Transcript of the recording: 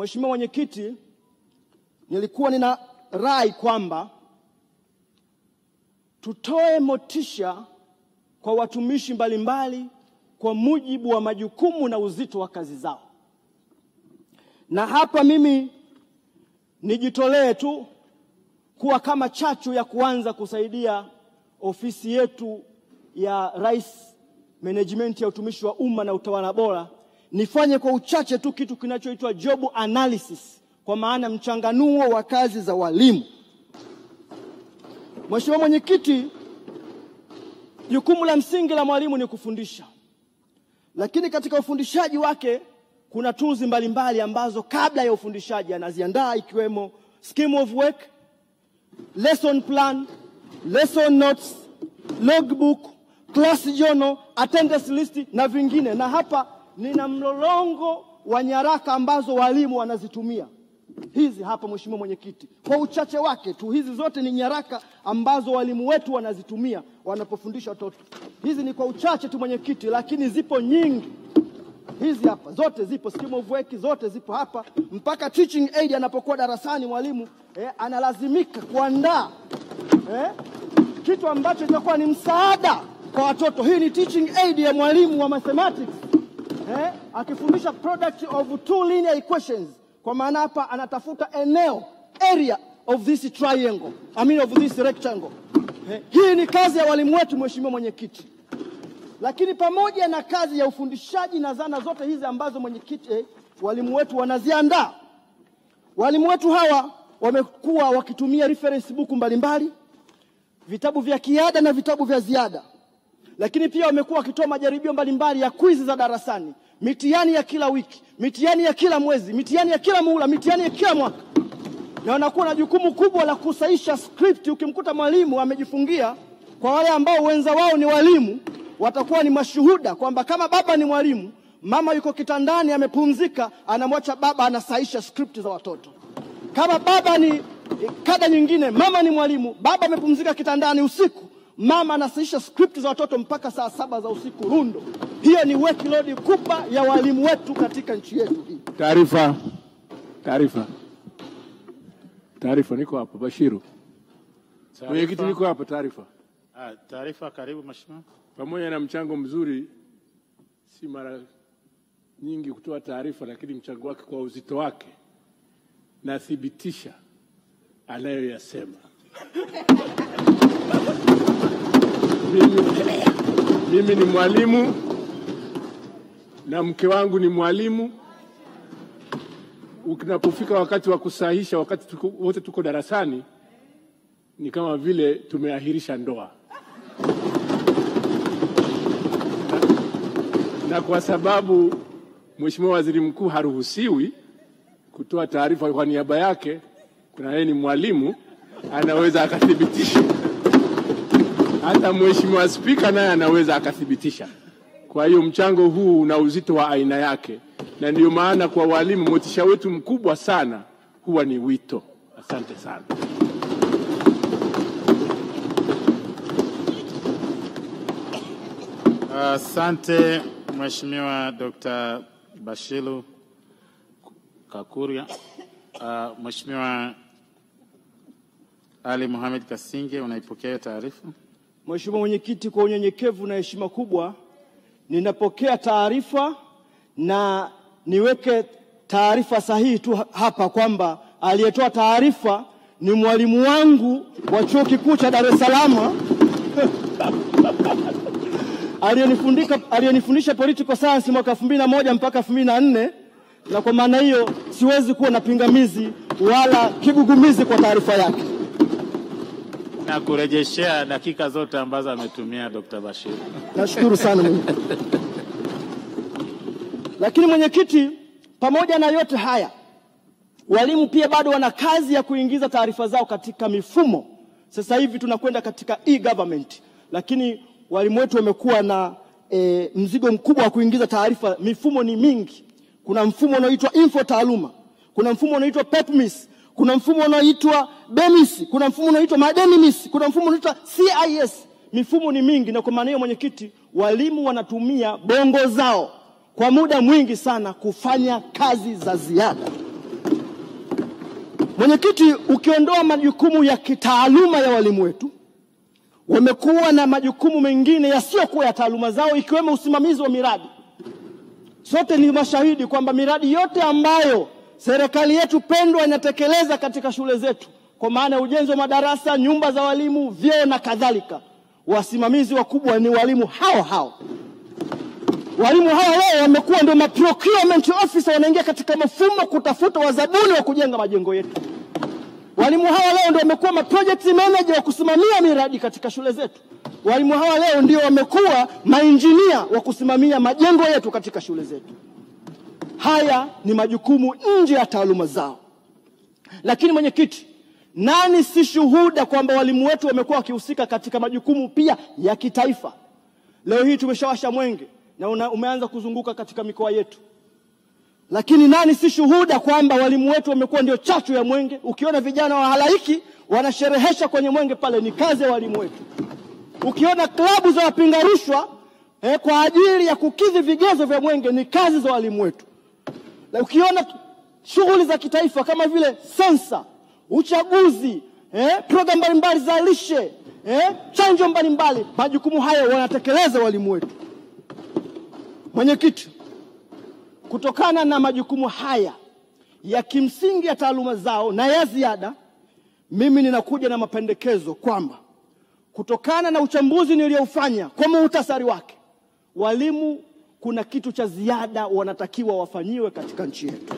Mheshimiwa Mwenyekiti, nilikuwa nina rai kwamba tutoe motisha kwa watumishi mbalimbali kwa mujibu wa majukumu na uzito wa kazi zao. Na hapa mimi nijitolee tu kuwa kama chachu ya kuanza kusaidia ofisi yetu ya Rais Management ya utumishi wa umma na utawala bora, nifanye kwa uchache tu kitu kinachoitwa job analysis, kwa maana mchanganuo wa kazi za walimu. Mheshimiwa Mwenyekiti, jukumu la msingi la mwalimu ni kufundisha. Lakini katika ufundishaji wake kuna tools mbalimbali ambazo kabla ya ufundishaji anaziandaa, ikiwemo scheme of work, lesson plan, lesson notes, logbook, class journal, attendance list na vingine. Na hapa nina mlolongo wa nyaraka ambazo walimu wanazitumia. Hizi hapa Mheshimiwa Mwenyekiti, kwa uchache wake tu, hizi zote ni nyaraka ambazo walimu wetu wanazitumia wanapofundisha watoto. Hizi ni kwa uchache tu Mwenyekiti, lakini zipo nyingi. Hizi hapa zote zipo, scheme of work zote zipo hapa, mpaka teaching aid anapokuwa darasani mwalimu analazimika kuandaa kitu ambacho kitakuwa ni msaada kwa watoto. Hii ni teaching aid ya mwalimu wa mathematics akifundisha product of two linear equations, kwa maana hapa anatafuta eneo, area of this triangle, of this rectangle. Hii ni kazi ya walimu wetu Mheshimiwa Mwenyekiti. Lakini pamoja na kazi ya ufundishaji na zana zote hizi ambazo Mwenyekiti walimu wetu wanaziandaa, walimu wetu hawa wamekuwa wakitumia reference book mbalimbali, vitabu vya kiada na vitabu vya ziada. Lakini pia wamekuwa wakitoa majaribio mbalimbali ya quiz za darasani, mitihani ya kila wiki, mitihani ya kila mwezi, mitihani ya kila muhula, mitihani ya kila mwaka. Na wanakuwa na jukumu kubwa la kusahisha script. Ukimkuta mwalimu amejifungia, kwa wale ambao wenza wao ni walimu, watakuwa ni mashuhuda kwamba kama baba ni mwalimu, mama yuko kitandani amepumzika, anamwacha baba anasahisha script za watoto. Kama baba ni kada nyingine, mama ni mwalimu, baba amepumzika kitandani usiku, mama anasahisha script za watoto mpaka saa 7 za usiku rundo. Hiyo ni workload kubwa ya walimu wetu katika nchi yetu hii. Taarifa niko hapa Bashiru. Mwenyekiti niko hapa taarifa. Taarifa karibu Mheshimiwa. Pamoja na mchango mzuri, si mara nyingi kutoa taarifa, lakini mchango wake kwa uzito wake nathibitisha anayoyasema. Mimi ni mwalimu na mke wangu ni mwalimu. Ukinapofika wakati wa kusahisha, wakati wote tuko darasani, ni kama vile tumeahirisha ndoa. Na kwa sababu Mheshimiwa Waziri Mkuu haruhusiwi kutoa taarifa kwa niaba yake, kuna yeye ni mwalimu, anaweza akathibitisha. Hata Mheshimiwa Spika naye anaweza akathibitisha. Kwa hiyo mchango huu una uzito wa aina yake, na ndio maana kwa walimu motisha wetu mkubwa sana huwa ni wito. Asante sana. Asante Mheshimiwa Dr. Bashiru Kakuria. Mheshimiwa Ali Mohamed Kasinge, unaipokea taarifa? Mheshimiwa Mwenyekiti, kwa unyenyekevu na heshima kubwa ninapokea taarifa, na niweke taarifa sahihi tu hapa kwamba aliyetoa taarifa ni mwalimu wangu wa Chuo Kikuu cha Dar es Salaam aliyenifundisha political science mwaka 2001 mpaka 2004, na kwa maana hiyo siwezi kuwa na pingamizi wala kigugumizi kwa taarifa yake. Na kurejeshea dakika zote ambazo ametumia Dr. Bashiru. Nashukuru sana Mwenyekiti. Lakini Mwenyekiti, pamoja na yote haya, walimu pia bado wana kazi ya kuingiza taarifa zao katika mifumo. Sasa hivi tunakwenda katika e-government, lakini walimu wetu wamekuwa na mzigo mkubwa wa kuingiza taarifa. Mifumo ni mingi. Kuna mfumo unaoitwa Info Taaluma, kuna mfumo unaoitwa PEPMIS, kuna mfumo unaoitwa BEMIS, kuna mfumo unaoitwa MADEMIS, kuna mfumo unaoitwa CIS. Mifumo ni mingi, na kwa maana hiyo Mwenyekiti, walimu wanatumia bongo zao kwa muda mwingi sana kufanya kazi za ziada. Mwenyekiti, ukiondoa majukumu ya kitaaluma ya walimu wetu, wamekuwa na majukumu mengine yasiyokuwa ya taaluma zao, ikiwemo usimamizi wa miradi. Sote ni mashahidi kwamba miradi yote ambayo serikali yetu pendwa inatekeleza katika shule zetu, kwa maana ya ujenzi wa madarasa, nyumba za walimu, vyoo na kadhalika, wasimamizi wakubwa ni walimu hao. Walimu hao leo wamekuwa ndio procurement officer, wanaingia katika mfumo kutafuta wazabuni wa kujenga majengo yetu. Walimu hao leo ndio wamekuwa project manager wa kusimamia miradi katika shule zetu. Walimu hao leo ndio wamekuwa mainjinia wa kusimamia majengo yetu katika shule zetu. Haya ni majukumu nje ya taaluma zao. Lakini mwenyekiti, nani si shuhuda kwamba walimu wetu wamekuwa wakihusika katika majukumu pia ya kitaifa? Leo hii tumeshawasha mwenge na umeanza kuzunguka katika mikoa yetu. Lakini nani si shuhuda kwamba walimu wetu wamekuwa ndio chachu ya mwenge? Ukiona vijana wa halaiki wanasherehesha kwenye mwenge pale, ni kazi ya walimu wetu. Ukiona klabu za wapinga rushwa kwa ajili ya kukidhi vigezo vya mwenge, ni kazi za walimu wetu. Na ukiona shughuli za kitaifa kama vile sensa, uchaguzi, program mbalimbali za lishe, chanjo mbalimbali, majukumu hayo wanatekeleza walimu wetu. Mwenyekiti, kutokana na majukumu haya ya kimsingi ya taaluma zao na ya ziada, mimi ninakuja na mapendekezo kwamba kutokana na uchambuzi nilioufanya kwa muhtasari wake, walimu kuna kitu cha ziada wanatakiwa wafanyiwe katika nchi yetu.